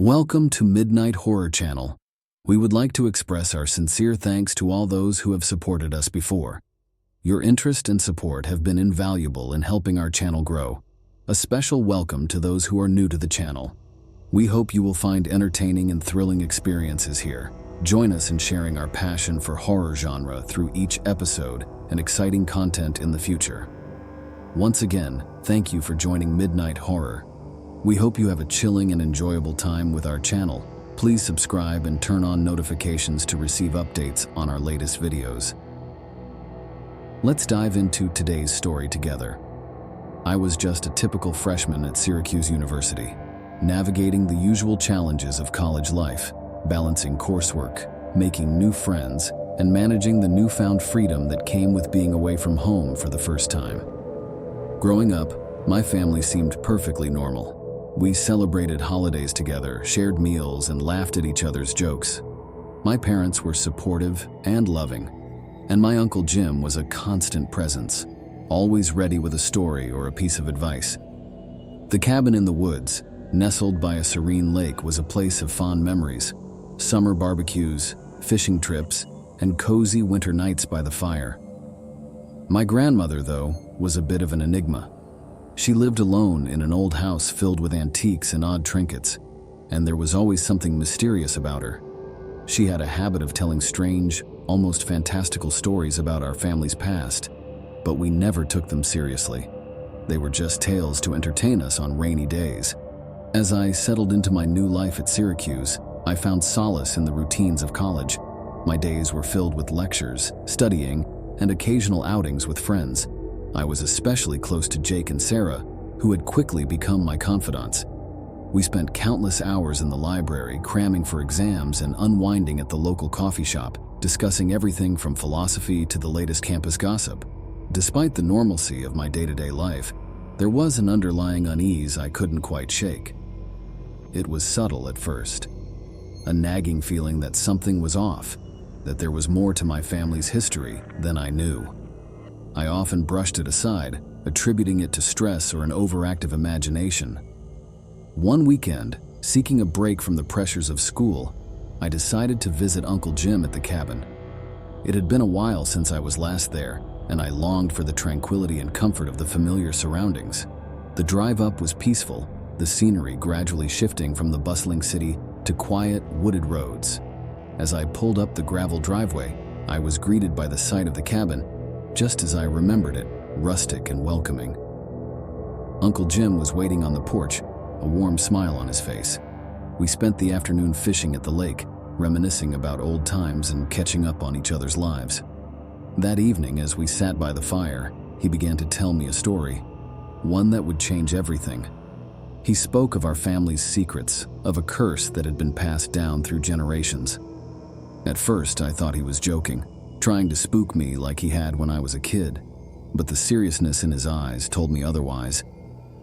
Welcome to Midnight Horror Channel. We would like to express our sincere thanks to all those who have supported us before. Your interest and support have been invaluable in helping our channel grow. A special welcome to those who are new to the channel. We hope you will find entertaining and thrilling experiences here. Join us in sharing our passion for horror genre through each episode and exciting content in the future. Once again, thank you for joining Midnight Horror. We hope you have a chilling and enjoyable time with our channel. Please subscribe and turn on notifications to receive updates on our latest videos. Let's dive into today's story together. I was just a typical freshman at Syracuse University, navigating the usual challenges of college life, balancing coursework, making new friends, and managing the newfound freedom that came with being away from home for the first time. Growing up, my family seemed perfectly normal. We celebrated holidays together, shared meals, and laughed at each other's jokes. My parents were supportive and loving, and my Uncle Jim was a constant presence, always ready with a story or a piece of advice. The cabin in the woods, nestled by a serene lake, was a place of fond memories. Summer barbecues, fishing trips, and cozy winter nights by the fire. My grandmother, though, was a bit of an enigma. She lived alone in an old house filled with antiques and odd trinkets, and there was always something mysterious about her. She had a habit of telling strange, almost fantastical stories about our family's past, but we never took them seriously. They were just tales to entertain us on rainy days. As I settled into my new life at Syracuse, I found solace in the routines of college. My days were filled with lectures, studying, and occasional outings with friends. I was especially close to Jake and Sarah, who had quickly become my confidants. We spent countless hours in the library, cramming for exams and unwinding at the local coffee shop, discussing everything from philosophy to the latest campus gossip. Despite the normalcy of my day-to-day life, there was an underlying unease I couldn't quite shake. It was subtle at first, a nagging feeling that something was off, that there was more to my family's history than I knew. I often brushed it aside, attributing it to stress or an overactive imagination. One weekend, seeking a break from the pressures of school, I decided to visit Uncle Jim at the cabin. It had been a while since I was last there, and I longed for the tranquility and comfort of the familiar surroundings. The drive up was peaceful, the scenery gradually shifting from the bustling city to quiet, wooded roads. As I pulled up the gravel driveway, I was greeted by the sight of the cabin, just as I remembered it, rustic and welcoming. Uncle Jim was waiting on the porch, a warm smile on his face. We spent the afternoon fishing at the lake, reminiscing about old times and catching up on each other's lives. That evening, as we sat by the fire, he began to tell me a story, one that would change everything. He spoke of our family's secrets, of a curse that had been passed down through generations. At first, I thought he was joking, trying to spook me like he had when I was a kid, but the seriousness in his eyes told me otherwise.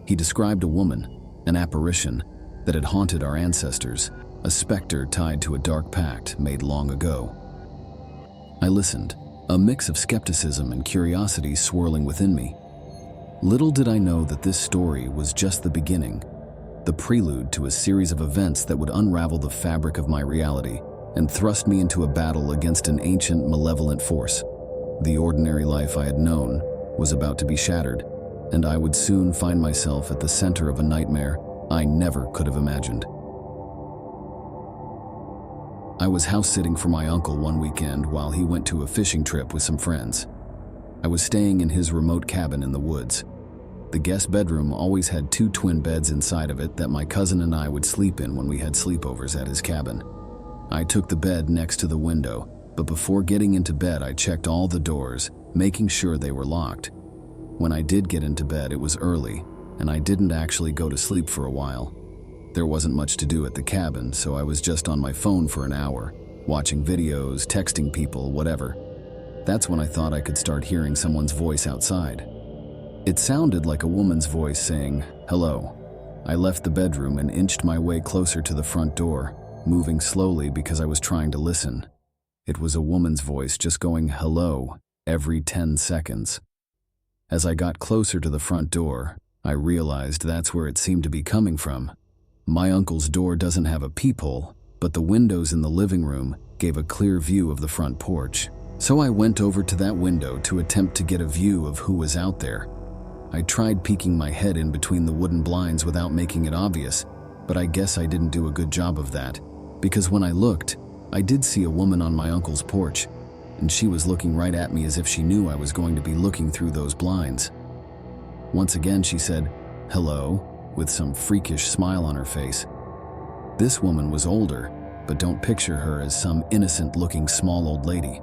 He described a woman, an apparition, that had haunted our ancestors, a specter tied to a dark pact made long ago. I listened, a mix of skepticism and curiosity swirling within me. Little did I know that this story was just the beginning, the prelude to a series of events that would unravel the fabric of my reality and thrust me into a battle against an ancient, malevolent force. The ordinary life I had known was about to be shattered, and I would soon find myself at the center of a nightmare I never could have imagined. I was house-sitting for my uncle one weekend while he went to a fishing trip with some friends. I was staying in his remote cabin in the woods. The guest bedroom always had 2 twin beds inside of it that my cousin and I would sleep in when we had sleepovers at his cabin. I took the bed next to the window, but before getting into bed I checked all the doors, making sure they were locked. When I did get into bed, it was early, and I didn't actually go to sleep for a while. There wasn't much to do at the cabin, so I was just on my phone for an hour, watching videos, texting people, whatever. That's when I thought I could start hearing someone's voice outside. It sounded like a woman's voice saying, "Hello." I left the bedroom and inched my way closer to the front door, moving slowly because I was trying to listen. It was a woman's voice just going "hello" every 10 seconds. As I got closer to the front door, I realized that's where it seemed to be coming from. My uncle's door doesn't have a peephole, but the windows in the living room gave a clear view of the front porch. So I went over to that window to attempt to get a view of who was out there. I tried peeking my head in between the wooden blinds without making it obvious, but I guess I didn't do a good job of that, because when I looked, I did see a woman on my uncle's porch, and she was looking right at me as if she knew I was going to be looking through those blinds. Once again, she said, "Hello," with some freakish smile on her face. This woman was older, but don't picture her as some innocent-looking small old lady.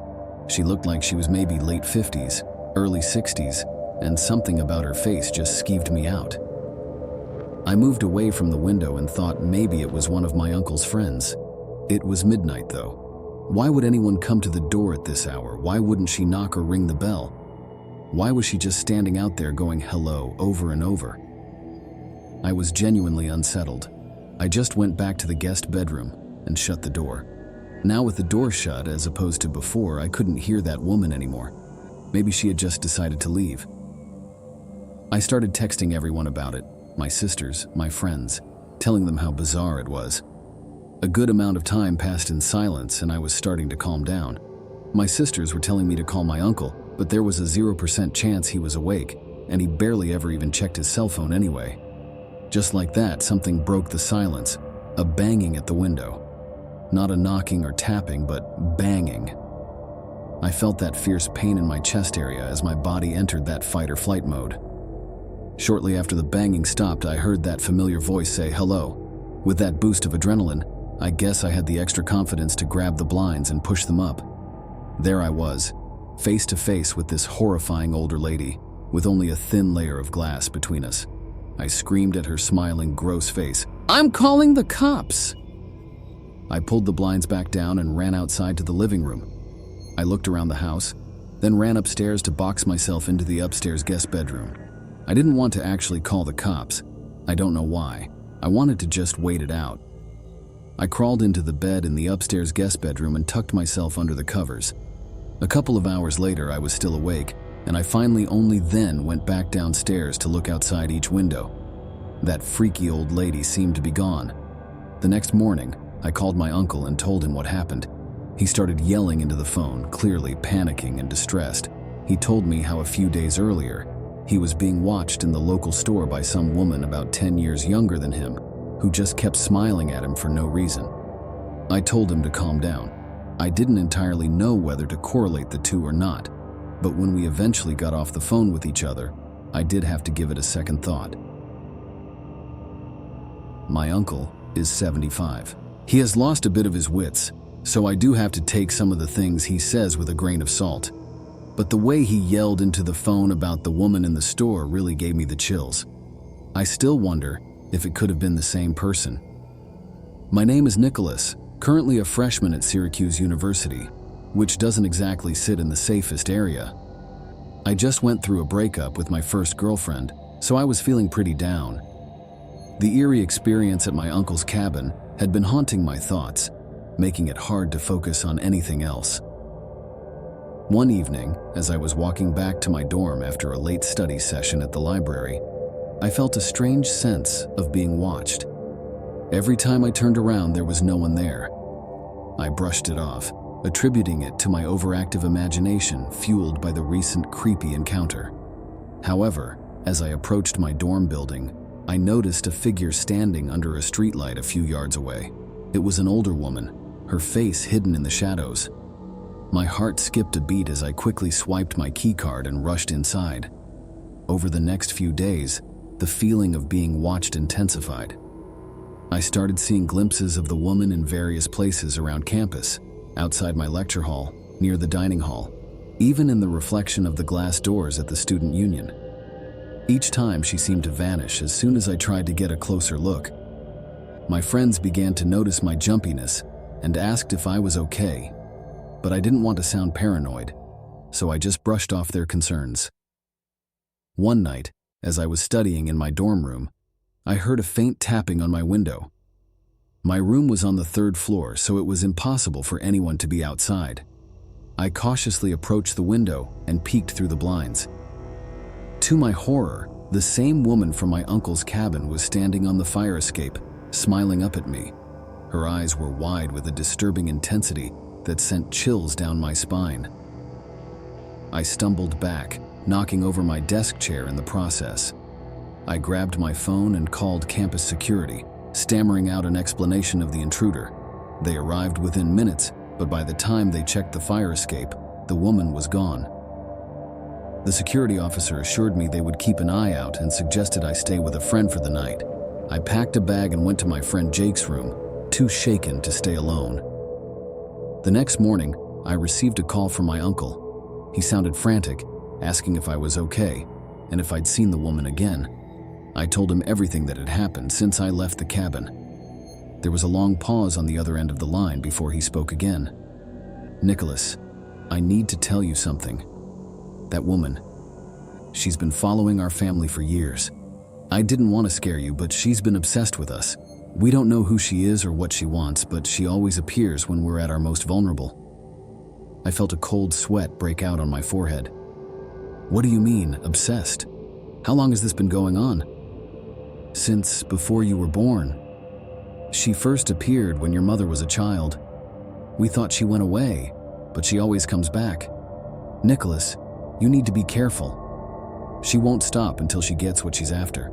She looked like she was maybe late 50s, early 60s, and something about her face just skeeved me out. I moved away from the window and thought maybe it was one of my uncle's friends. It was midnight, though. Why would anyone come to the door at this hour? Why wouldn't she knock or ring the bell? Why was she just standing out there going hello over and over? I was genuinely unsettled. I just went back to the guest bedroom and shut the door. Now with the door shut, as opposed to before, I couldn't hear that woman anymore. Maybe she had just decided to leave. I started texting everyone about it, my sisters, my friends, telling them how bizarre it was. A good amount of time passed in silence and I was starting to calm down. My sisters were telling me to call my uncle, but there was a 0% chance he was awake, and he barely ever even checked his cell phone anyway. Just like that, something broke the silence, a banging at the window. Not a knocking or tapping, but banging. I felt that fierce pain in my chest area as my body entered that fight or flight mode. Shortly after the banging stopped, I heard that familiar voice say hello. With that boost of adrenaline, I guess I had the extra confidence to grab the blinds and push them up. There I was, face to face with this horrifying older lady, with only a thin layer of glass between us. I screamed at her smiling, gross face, "I'm calling the cops!" I pulled the blinds back down and ran outside to the living room. I looked around the house, then ran upstairs to box myself into the upstairs guest bedroom. I didn't want to actually call the cops. I don't know why. I wanted to just wait it out. I crawled into the bed in the upstairs guest bedroom and tucked myself under the covers. A couple of hours later, I was still awake, and I finally only then went back downstairs to look outside each window. That freaky old lady seemed to be gone. The next morning, I called my uncle and told him what happened. He started yelling into the phone, clearly panicking and distressed. He told me how a few days earlier, he was being watched in the local store by some woman about 10 years younger than him, who just kept smiling at him for no reason. I told him to calm down. I didn't entirely know whether to correlate the two or not, but when we eventually got off the phone with each other, I did have to give it a second thought. My uncle is 75. He has lost a bit of his wits, so I do have to take some of the things he says with a grain of salt. But the way he yelled into the phone about the woman in the store really gave me the chills. I still wonder if it could have been the same person. My name is Nicholas, currently a freshman at Syracuse University, which doesn't exactly sit in the safest area. I just went through a breakup with my first girlfriend, so I was feeling pretty down. The eerie experience at my uncle's cabin had been haunting my thoughts, making it hard to focus on anything else. One evening, as I was walking back to my dorm after a late study session at the library, I felt a strange sense of being watched. Every time I turned around, there was no one there. I brushed it off, attributing it to my overactive imagination fueled by the recent creepy encounter. However, as I approached my dorm building, I noticed a figure standing under a streetlight a few yards away. It was an older woman, her face hidden in the shadows. My heart skipped a beat as I quickly swiped my keycard and rushed inside. Over the next few days, the feeling of being watched intensified. I started seeing glimpses of the woman in various places around campus, outside my lecture hall, near the dining hall, even in the reflection of the glass doors at the student union. Each time she seemed to vanish as soon as I tried to get a closer look. My friends began to notice my jumpiness and asked if I was okay, but I didn't want to sound paranoid, so I just brushed off their concerns. One night, as I was studying in my dorm room, I heard a faint tapping on my window. My room was on the 3rd floor, so it was impossible for anyone to be outside. I cautiously approached the window and peeked through the blinds. To my horror, the same woman from my uncle's cabin was standing on the fire escape, smiling up at me. Her eyes were wide with a disturbing intensity that sent chills down my spine. I stumbled back, knocking over my desk chair in the process. I grabbed my phone and called campus security, stammering out an explanation of the intruder. They arrived within minutes, but by the time they checked the fire escape, the woman was gone. The security officer assured me they would keep an eye out and suggested I stay with a friend for the night. I packed a bag and went to my friend Jake's room, too shaken to stay alone. The next morning, I received a call from my uncle. He sounded frantic, asking if I was okay and if I'd seen the woman again. I told him everything that had happened since I left the cabin. There was a long pause on the other end of the line before he spoke again. "Nicholas, I need to tell you something. That woman, she's been following our family for years. I didn't want to scare you, but she's been obsessed with us. We don't know who she is or what she wants, but she always appears when we're at our most vulnerable." I felt a cold sweat break out on my forehead. "What do you mean, obsessed? How long has this been going on?" "Since before you were born. She first appeared when your mother was a child. We thought she went away, but she always comes back. Nicholas, you need to be careful. She won't stop until she gets what she's after."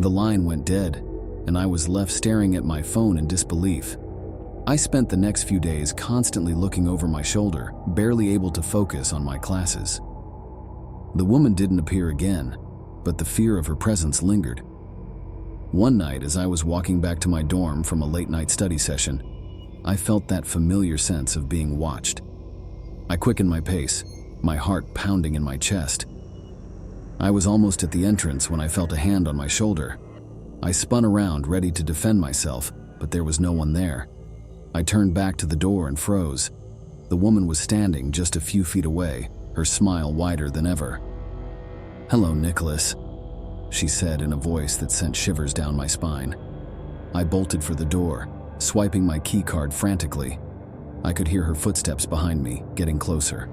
The line went dead, and I was left staring at my phone in disbelief. I spent the next few days constantly looking over my shoulder, barely able to focus on my classes. The woman didn't appear again, but the fear of her presence lingered. One night, as I was walking back to my dorm from a late-night study session, I felt that familiar sense of being watched. I quickened my pace, my heart pounding in my chest. I was almost at the entrance when I felt a hand on my shoulder. I spun around, ready to defend myself, but there was no one there. I turned back to the door and froze. The woman was standing just a few feet away, her smile wider than ever. "Hello, Nicholas," she said in a voice that sent shivers down my spine. I bolted for the door, swiping my keycard frantically. I could hear her footsteps behind me, getting closer.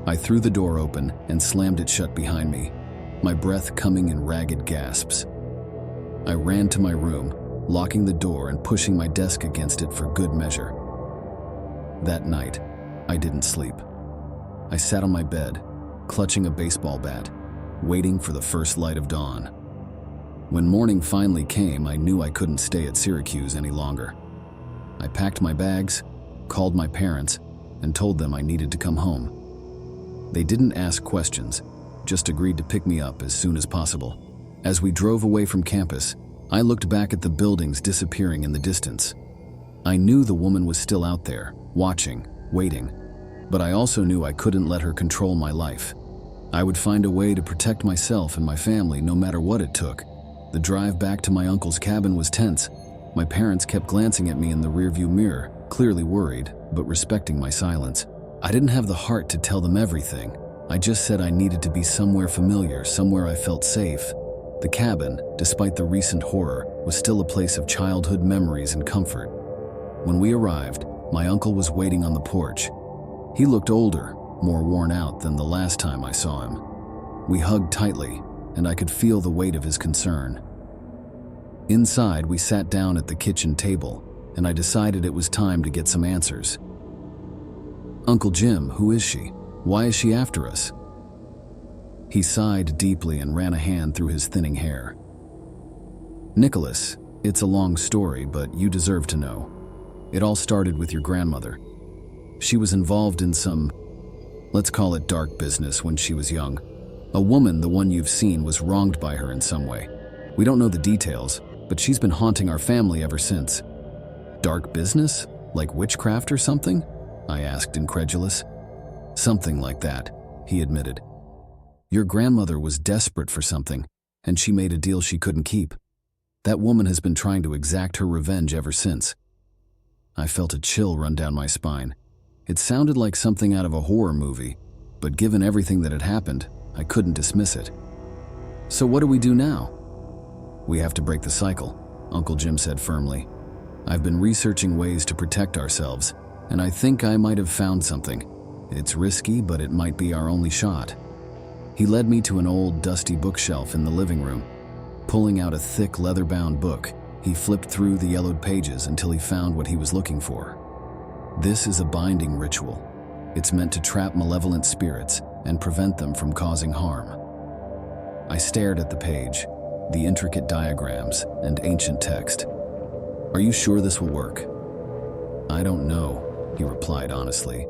I threw the door open and slammed it shut behind me, my breath coming in ragged gasps. I ran to my room, locking the door and pushing my desk against it for good measure. That night, I didn't sleep. I sat on my bed, clutching a baseball bat, waiting for the first light of dawn. When morning finally came, I knew I couldn't stay at Syracuse any longer. I packed my bags, called my parents, and told them I needed to come home. They didn't ask questions, just agreed to pick me up as soon as possible. As we drove away from campus, I looked back at the buildings disappearing in the distance. I knew the woman was still out there, watching, waiting, but I also knew I couldn't let her control my life. I would find a way to protect myself and my family no matter what it took. The drive back to my uncle's cabin was tense. My parents kept glancing at me in the rearview mirror, clearly worried, but respecting my silence. I didn't have the heart to tell them everything. I just said I needed to be somewhere familiar, somewhere I felt safe. The cabin, despite the recent horror, was still a place of childhood memories and comfort. When we arrived, my uncle was waiting on the porch. He looked older, more worn out than the last time I saw him. We hugged tightly, and I could feel the weight of his concern. Inside, we sat down at the kitchen table, and I decided it was time to get some answers. "Uncle Jim, who is she? Why is she after us?" He sighed deeply and ran a hand through his thinning hair. "Nicholas, it's a long story, but you deserve to know. It all started with your grandmother. She was involved in some, let's call it dark business when she was young. A woman, the one you've seen, was wronged by her in some way. We don't know the details, but she's been haunting our family ever since." "Dark business? Like witchcraft or something?" I asked, incredulous. "Something like that," he admitted. "Your grandmother was desperate for something, and she made a deal she couldn't keep. That woman has been trying to exact her revenge ever since." I felt a chill run down my spine. It sounded like something out of a horror movie, but given everything that had happened, I couldn't dismiss it. "So what do we do now?" "We have to break the cycle," Uncle Jim said firmly. "I've been researching ways to protect ourselves, and I think I might have found something. It's risky, but it might be our only shot." He led me to an old, dusty bookshelf in the living room. Pulling out a thick, leather-bound book, He flipped through the yellowed pages until he found what he was looking for. This is a binding ritual. It's meant to trap malevolent spirits and prevent them from causing harm. I stared at the page, the intricate diagrams and ancient text. "Are you sure this will work?" "I don't know," he replied honestly,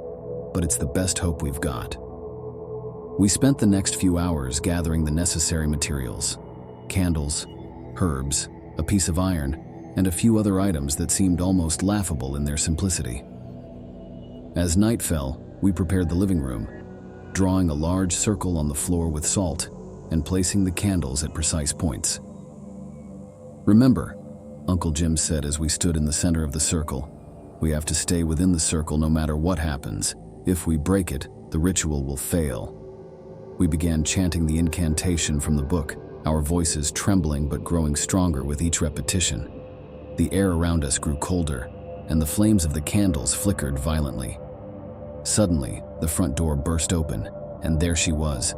"but it's the best hope we've got." We spent the next few hours gathering the necessary materials: candles, herbs, a piece of iron, and a few other items that seemed almost laughable in their simplicity. As night fell, we prepared the living room, drawing a large circle on the floor with salt and placing the candles at precise points. "Remember," Uncle Jim said as we stood in the center of the circle, "we have to stay within the circle no matter what happens. If we break it, the ritual will fail." We began chanting the incantation from the book, our voices trembling but growing stronger with each repetition. The air around us grew colder, and the flames of the candles flickered violently. Suddenly, the front door burst open, and there she was,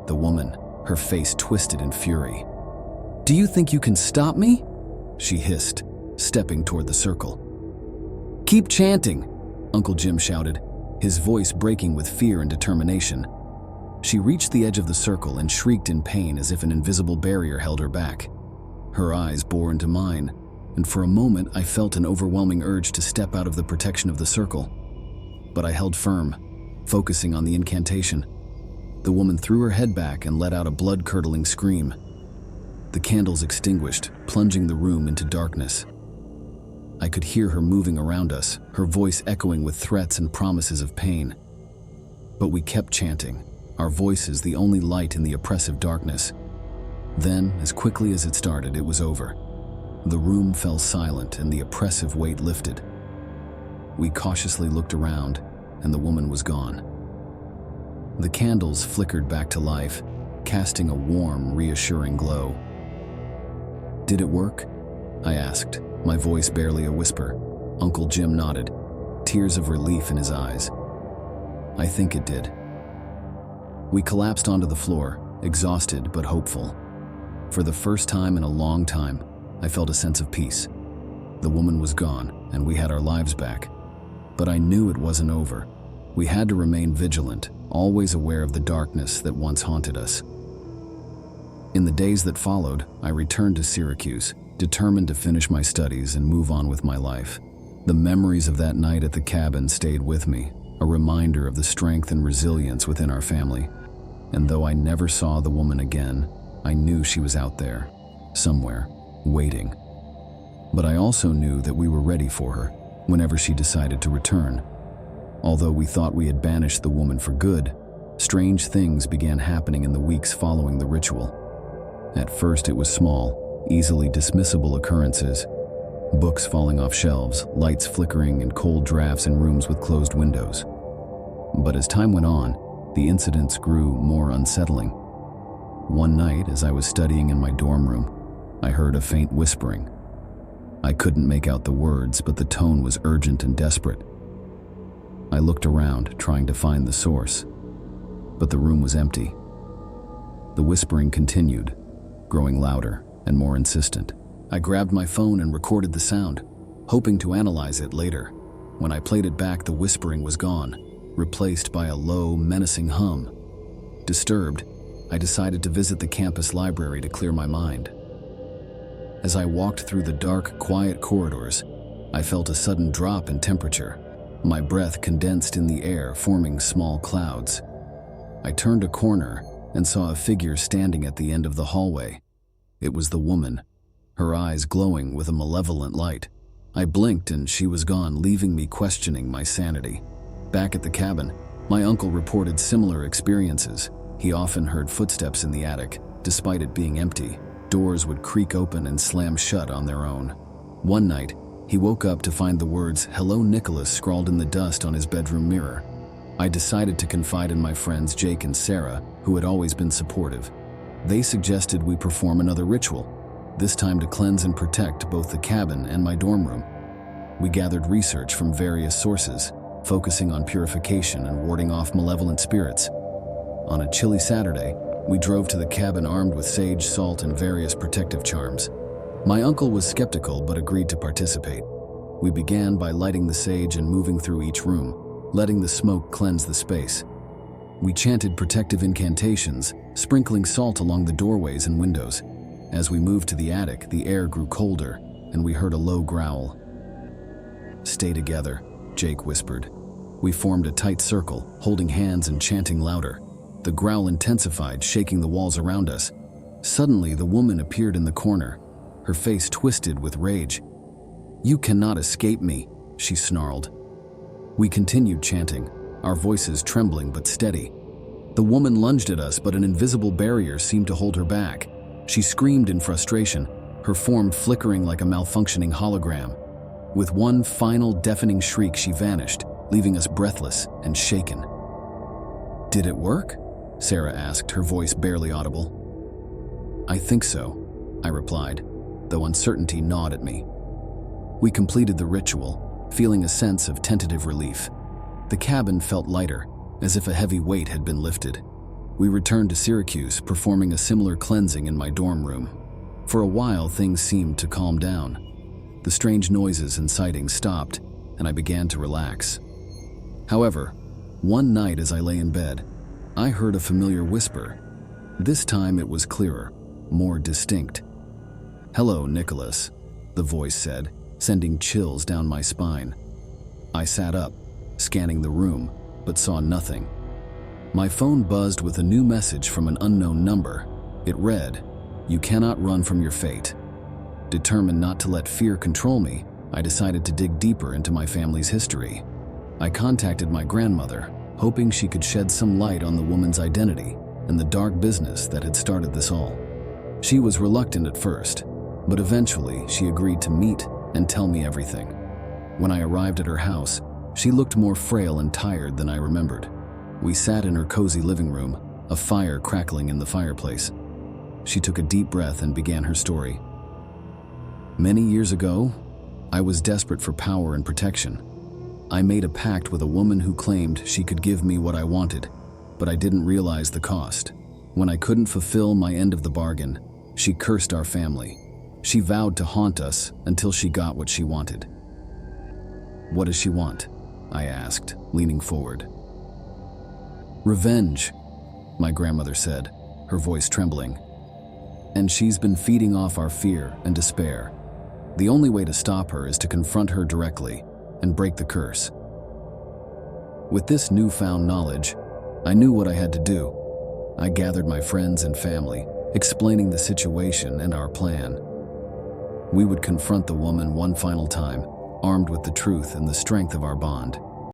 the woman, her face twisted in fury. "Do you think you can stop me?" she hissed, stepping toward the circle. "Keep chanting," Uncle Jim shouted, his voice breaking with fear and determination. She reached the edge of the circle and shrieked in pain as if an invisible barrier held her back. Her eyes bore into mine, and for a moment I felt an overwhelming urge to step out of the protection of the circle. But I held firm, focusing on the incantation. The woman threw her head back and let out a blood-curdling scream. The candles extinguished, plunging the room into darkness. I could hear her moving around us, her voice echoing with threats and promises of pain. But we kept chanting, our voices the only light in the oppressive darkness. Then, as quickly as it started, it was over. The room fell silent and the oppressive weight lifted. We cautiously looked around, and the woman was gone. The candles flickered back to life, casting a warm, reassuring glow. "Did it work?" I asked, my voice barely a whisper. Uncle Jim nodded, tears of relief in his eyes. "I think it did." We collapsed onto the floor, exhausted but hopeful. For the first time in a long time, I felt a sense of peace. The woman was gone, and we had our lives back. But I knew it wasn't over. We had to remain vigilant, always aware of the darkness that once haunted us. In the days that followed, I returned to Syracuse, determined to finish my studies and move on with my life. The memories of that night at the cabin stayed with me, a reminder of the strength and resilience within our family. And though I never saw the woman again, I knew she was out there, somewhere, waiting. But I also knew that we were ready for her, whenever she decided to return. Although we thought we had banished the woman for good, strange things began happening in the weeks following the ritual. At first it was small, easily dismissible occurrences. Books falling off shelves, lights flickering, and cold drafts in rooms with closed windows. But as time went on, the incidents grew more unsettling. One night, as I was studying in my dorm room, I heard a faint whispering. I couldn't make out the words, but the tone was urgent and desperate. I looked around, trying to find the source, but the room was empty. The whispering continued, growing louder and more insistent. I grabbed my phone and recorded the sound, hoping to analyze it later. When I played it back, the whispering was gone, replaced by a low, menacing hum. Disturbed, I decided to visit the campus library to clear my mind. As I walked through the dark, quiet corridors, I felt a sudden drop in temperature. My breath condensed in the air, forming small clouds. I turned a corner and saw a figure standing at the end of the hallway. It was the woman, her eyes glowing with a malevolent light. I blinked and she was gone, leaving me questioning my sanity. Back at the cabin, my uncle reported similar experiences. He often heard footsteps in the attic, despite it being empty. Doors would creak open and slam shut on their own. One night, he woke up to find the words, "Hello, Nicholas," scrawled in the dust on his bedroom mirror. I decided to confide in my friends Jake and Sarah, who had always been supportive. They suggested we perform another ritual, this time to cleanse and protect both the cabin and my dorm room. We gathered research from various sources, focusing on purification and warding off malevolent spirits. On a chilly Saturday, we drove to the cabin armed with sage, salt, and various protective charms. My uncle was skeptical but agreed to participate. We began by lighting the sage and moving through each room, letting the smoke cleanse the space. We chanted protective incantations, sprinkling salt along the doorways and windows. As we moved to the attic, the air grew colder, and we heard a low growl. "Stay together," Jake whispered. We formed a tight circle, holding hands and chanting louder. The growl intensified, shaking the walls around us. Suddenly, the woman appeared in the corner, her face twisted with rage. "You cannot escape me," she snarled. We continued chanting, our voices trembling but steady. The woman lunged at us, but an invisible barrier seemed to hold her back. She screamed in frustration, her form flickering like a malfunctioning hologram. With one final deafening shriek, she vanished, leaving us breathless and shaken. "Did it work?" Sarah asked, her voice barely audible. "I think so," I replied, though uncertainty gnawed at me. We completed the ritual, feeling a sense of tentative relief. The cabin felt lighter, as if a heavy weight had been lifted. We returned to Syracuse, performing a similar cleansing in my dorm room. For a while, things seemed to calm down. The strange noises and sightings stopped, and I began to relax. However, one night as I lay in bed, I heard a familiar whisper. This time it was clearer, more distinct. "Hello, Nicholas," the voice said, sending chills down my spine. I sat up, scanning the room, but saw nothing. My phone buzzed with a new message from an unknown number. It read, "You cannot run from your fate." Determined not to let fear control me, I decided to dig deeper into my family's history. I contacted my grandmother, hoping she could shed some light on the woman's identity and the dark business that had started this all. She was reluctant at first, but eventually she agreed to meet and tell me everything. When I arrived at her house, she looked more frail and tired than I remembered. We sat in her cozy living room, a fire crackling in the fireplace. She took a deep breath and began her story. "Many years ago, I was desperate for power and protection. I made a pact with a woman who claimed she could give me what I wanted, but I didn't realize the cost. When I couldn't fulfill my end of the bargain, she cursed our family. She vowed to haunt us until she got what she wanted." "What does she want?" I asked, leaning forward. "Revenge," my grandmother said, her voice trembling. "And she's been feeding off our fear and despair. The only way to stop her is to confront her directly and break the curse." With this newfound knowledge, I knew what I had to do. I gathered my friends and family, explaining the situation and our plan. We would confront the woman one final time, armed with the truth and the strength of our bond.